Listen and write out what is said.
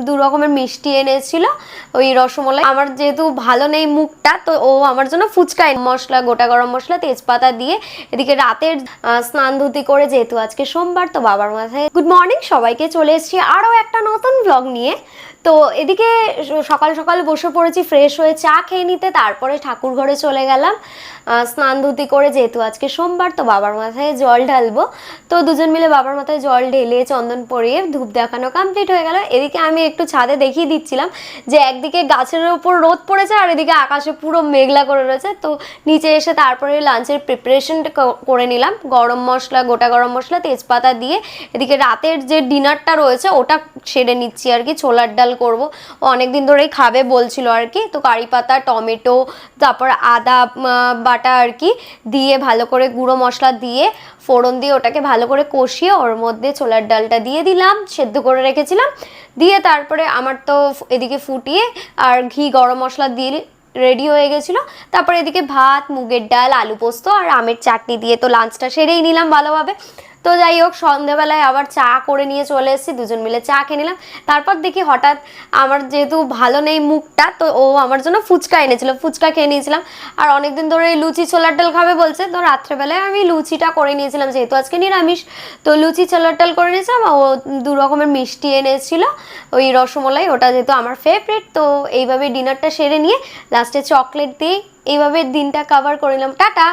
দু রকমের মিষ্টি এনেছিল, ওই রসমালাই। আমার যেহেতু ভালো নেই মুখটা, তো ও আমার জন্য ফুচকা মশলা, গোটা গরম মশলা, তেজপাতা দিয়ে এদিকে রাতের স্নান ধুতি করে, যেহেতু আজকে সোমবার, তো বাবার মাথায় গুড মর্নিং সবাইকে, চলে এসেছি আরও একটা নতুন ব্লগ নিয়ে। তো এদিকে সকাল সকাল বসে পড়েছি ফ্রেশ হয়ে চা খেয়ে নিতে, তারপরে ঠাকুর ঘরে চলে গেলাম স্নান ধুতি করে, যেহেতু আজকে সোমবার, তো বাবার মাথায় জল ঢালবো। তো দুজন মিলে বাবার মাথায় জল ঢেলে চন্দন পরিয়ে ধূপ দেখানো কমপ্লিট হয়ে গেল। এদিকে আমি একটু ছাদে দেখিয়ে দিচ্ছিলাম যে একদিকে গাছের ওপর রোদ পড়েছে আর এদিকে আকাশে পুরো মেঘলা করে রয়েছে। তো নিচে এসে তারপরে লাঞ্চের প্রিপারেশনটা করে নিলাম, গরম মশলা, গোটা গরম মশলা, তেজপাতা দিয়ে এদিকে রাতের যে ডিনারটা রয়েছে ওটা সেরে নিচ্ছি আর কি। ছোলার ডাল করব, ও অনেকদিন ধরেই খাবে বলছিল আর কি। তো কারি পাতা, টমেটো, তারপর আদা বাটা আর কি দিয়ে ভালো করে গুঁড়ো মশলা দিয়ে ফোড়ন দিয়ে ওটাকে ভালো করে কষিয়ে ওর মধ্যে ছোলার ডালটা দিয়ে দিলাম, সেদ্ধ করে রেখেছিলাম, দিয়ে তারপরে আমার তো এদিকে ফুটিয়ে আর ঘি গরম মশলা দিয়ে রেডি হয়ে গেছিলো। তারপরে এদিকে ভাত, মুগের ডাল, আলু পোস্ত আর আমের চাটনি দিয়ে তো লাঞ্চটা সেরেই নিলাম ভালোভাবে। তো যাই হোক, সন্ধ্যাবেলায় আবার চা করে নিয়ে চলে এসেছি, দুজন মিলে চা খেয়ে নিলাম। তারপর দেখি হঠাৎ আমার যেহেতু ভালো নেই মুখটা, তো ও আমার জন্য ফুচকা এনেছিল, ফুচকা খেয়ে নিয়েছিলাম। আর অনেকদিন ধরে লুচি ছোলার ডাল খাবে বলছে, তো রাত্রেবেলায় আমি লুচিটা করে নিয়েছিলাম, যেহেতু আজকে নিরামিষ। তো লুচি ছোলার ডাল করে নিয়েছিলাম, ও দু রকমের মিষ্টি এনেছিল, ওই রসমালাই, ওটা যেহেতু আমার ফেভারিট। তো এইভাবে ডিনারটা সেরে নিয়ে লাস্টে চকলেট দিয়ে এইভাবে দিনটা কভার করে নিলাম। টাটা।